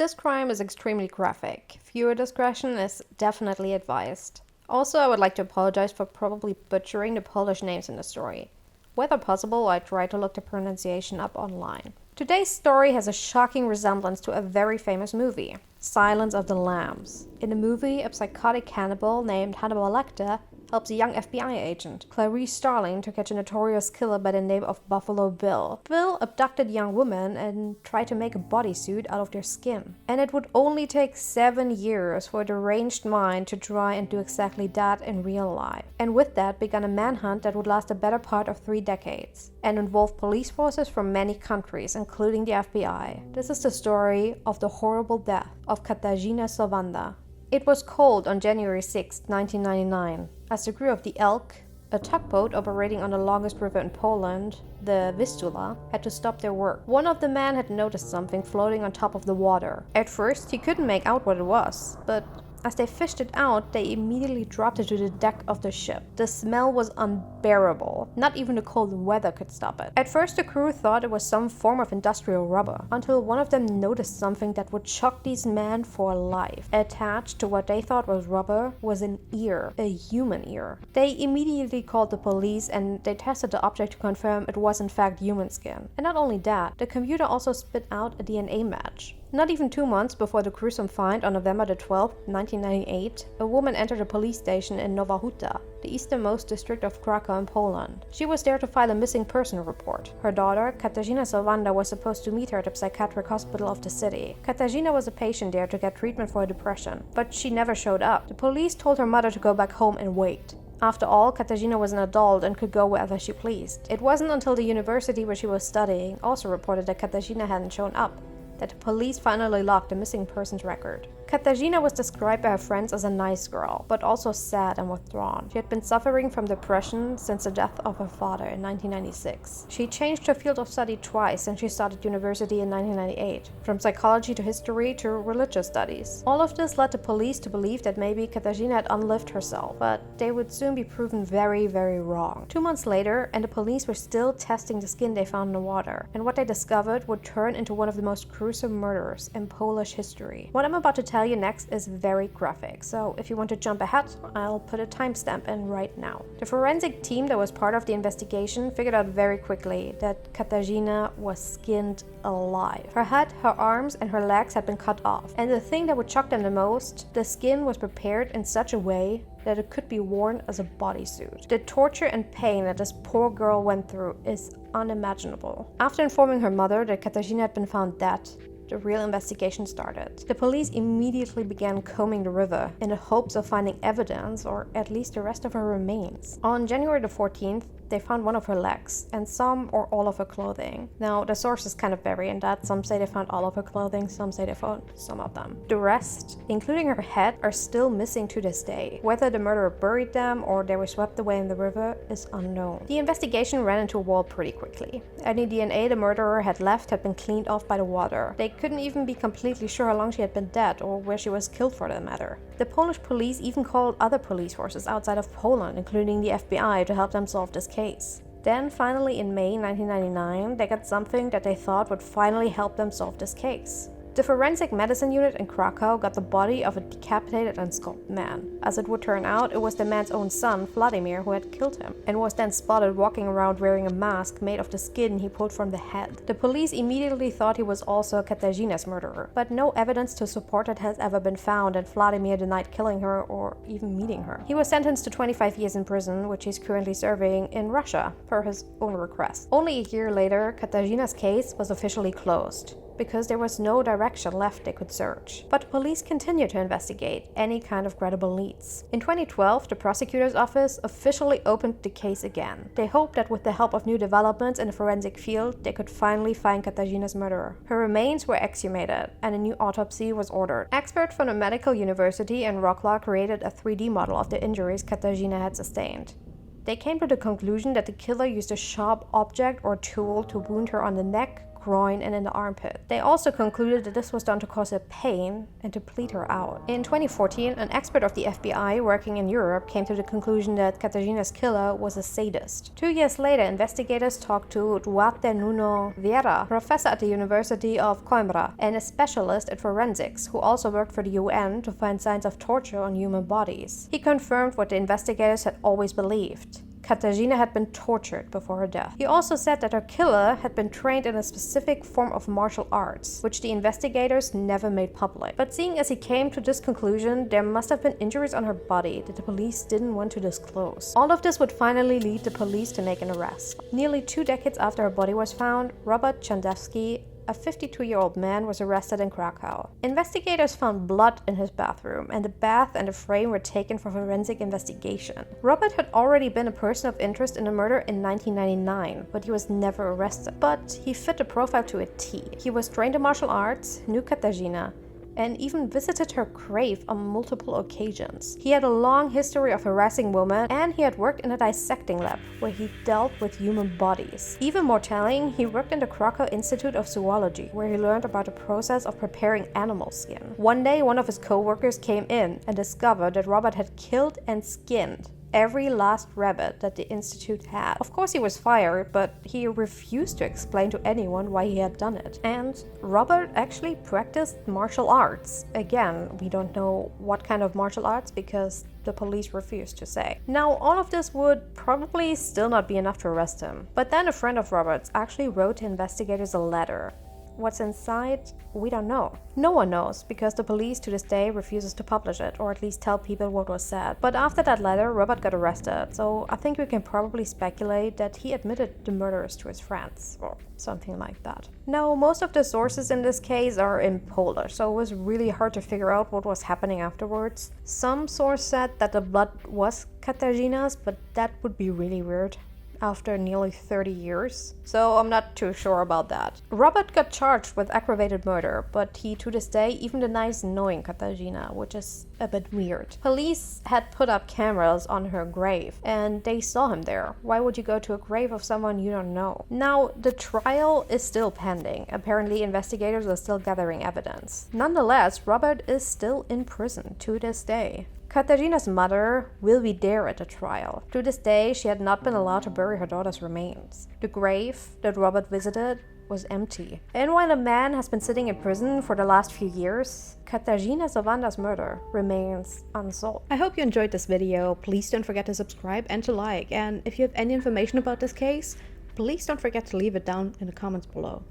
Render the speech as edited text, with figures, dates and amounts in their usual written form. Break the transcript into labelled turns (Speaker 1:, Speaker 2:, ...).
Speaker 1: This crime is extremely graphic. Viewer discretion is definitely advised. Also, I would like to apologize for probably butchering the Polish names in the story. Whether possible, I tried to look the pronunciation up online. Today's story has a shocking resemblance to a very famous movie, Silence of the Lambs. In the movie, a psychotic cannibal named Hannibal Lecter helps a young FBI agent, Clarice Starling, to catch a notorious killer by the name of Buffalo Bill. Bill abducted young women and tried to make a bodysuit out of their skin. And it would only take 7 years for a deranged mind to try and do exactly that in real life. And with that began a manhunt that would last the better part of 3 decades, and involved police forces from many countries, including the FBI. This is the story of the horrible death of Katarzyna Zowada. It was cold on January 6, 1999, as the crew of the Elk, a tugboat operating on the longest river in Poland, the Vistula, had to stop their work. One of the men had noticed something floating on top of the water. At first, he couldn't make out what it was, but as they fished it out, they immediately dropped it to the deck of the ship. The smell was unbearable. Not even the cold weather could stop it. At first, the crew thought it was some form of industrial rubber, until one of them noticed something that would shock these men for life. Attached to what they thought was rubber was an ear, a human ear. They immediately called the police and they tested the object to confirm it was in fact human skin. And not only that, the computer also spit out a DNA match. Not even 2 months before the gruesome find on November 12, 1998, a woman entered a police station in Nowa Huta, the easternmost district of Krakow in Poland. She was there to file a missing person report. Her daughter, Katarzyna Zowada, was supposed to meet her at the psychiatric hospital of the city. Katarzyna was a patient there to get treatment for depression, but she never showed up. The police told her mother to go back home and wait. After all, Katarzyna was an adult and could go wherever she pleased. It wasn't until the university where she was studying also reported that Katarzyna hadn't shown up that the police finally logged the missing persons record. Katarzyna was described by her friends as a nice girl, but also sad and withdrawn. She had been suffering from depression since the death of her father in 1996. She changed her field of study twice since she started university in 1998, from psychology to history to religious studies. All of this led the police to believe that maybe Katarzyna had unlived herself, but they would soon be proven very, very wrong. 2 months later, and the police were still testing the skin they found in the water, and what they discovered would turn into one of the most gruesome murders in Polish history. What I'm about to tell you next is very graphic, so if you want to jump ahead, I'll put a timestamp in right now. The forensic team that was part of the investigation figured out very quickly that Katarzyna was skinned alive. Her head, her arms, and her legs had been cut off. And the thing that would shock them the most, the skin was prepared in such a way that it could be worn as a bodysuit. The torture and pain that this poor girl went through is unimaginable. After informing her mother that Katarzyna had been found dead, the real investigation started. The police immediately began combing the river in the hopes of finding evidence or at least the rest of her remains. On January the 14th, they found one of her legs and some or all of her clothing. Now, the sources kind of vary in that. Some say they found all of her clothing, some say they found some of them. The rest, including her head, are still missing to this day. Whether the murderer buried them or they were swept away in the river is unknown. The investigation ran into a wall pretty quickly. Any DNA the murderer had left had been cleaned off by the water. They couldn't even be completely sure how long she had been dead or where she was killed for that matter. The Polish police even called other police forces outside of Poland, including the FBI, to help them solve this case. Then finally in May 1999, they got something that they thought would finally help them solve this case. The forensic medicine unit in Krakow got the body of a decapitated and scalped man. As it would turn out, it was the man's own son, Vladimir, who had killed him, and was then spotted walking around wearing a mask made of the skin he pulled from the head. The police immediately thought he was also Katarzyna's murderer, but no evidence to support it has ever been found, and Vladimir denied killing her or even meeting her. He was sentenced to 25 years in prison, which he's currently serving in Russia, per his own request. Only a year later, Katarzyna's case was officially closed, because there was no direction left they could search. But police continued to investigate any kind of credible leads. In 2012, the prosecutor's office officially opened the case again. They hoped that with the help of new developments in the forensic field, they could finally find Katarzyna's murderer. Her remains were exhumated, and a new autopsy was ordered. Experts from a medical university in Wrocław created a 3D model of the injuries Katarzyna had sustained. They came to the conclusion that the killer used a sharp object or tool to wound her on the neck, groin, and in the armpit. They also concluded that this was done to cause her pain and to bleed her out. In 2014, an expert of the FBI working in Europe came to the conclusion that Katarzyna's killer was a sadist. 2 years later, investigators talked to Duarte Nuno Vieira, professor at the University of Coimbra and a specialist in forensics who also worked for the UN to find signs of torture on human bodies. He confirmed what the investigators had always believed. Katarzyna had been tortured before her death. He also said that her killer had been trained in a specific form of martial arts, which the investigators never made public. But seeing as he came to this conclusion, there must have been injuries on her body that the police didn't want to disclose. All of this would finally lead the police to make an arrest. Nearly 2 decades after her body was found, Robert Chandewski, a 52-year-old man, was arrested in Krakow. Investigators found blood in his bathroom, and the bath and the frame were taken for forensic investigation. Robert had already been a person of interest in the murder in 1999, but he was never arrested. But he fit the profile to a T. He was trained in martial arts, knew Katarzyna, and even visited her grave on multiple occasions. He had a long history of harassing women, and he had worked in a dissecting lab where he dealt with human bodies. Even more telling, he worked in the Krakow Institute of Zoology, where he learned about the process of preparing animal skin. One day, one of his co-workers came in and discovered that Robert had killed and skinned every last rabbit that the institute had. Of course he was fired, but he refused to explain to anyone why he had done it. And Robert actually practiced martial arts. Again, we don't know what kind of martial arts because the police refused to say. Now, all of this would probably still not be enough to arrest him. But then a friend of Robert's actually wrote to investigators a letter. What's inside? We don't know. No one knows, because the police to this day refuses to publish it, or at least tell people what was said. But after that letter, Robert got arrested, so I think we can probably speculate that he admitted the murders to his friends, or something like that. Now, most of the sources in this case are in Polish, so it was really hard to figure out what was happening afterwards. Some source said that the blood was Katarzyna's, but that would be really weird after nearly 30 years, so I'm not too sure about that. Robert got charged with aggravated murder, but he to this day even denies knowing Katarzyna, which is a bit weird. Police had put up cameras on her grave, and they saw him there. Why would you go to a grave of someone you don't know? Now, the trial is still pending. Apparently, investigators are still gathering evidence. Nonetheless, Robert is still in prison to this day. Katarzyna's mother will be there at the trial. To this day, she had not been allowed to bury her daughter's remains. The grave that Robert visited was empty. And while a man has been sitting in prison for the last few years, Katarzyna Zowada's murder remains unsolved. I hope you enjoyed this video. Please don't forget to subscribe and to like. And if you have any information about this case, please don't forget to leave it down in the comments below.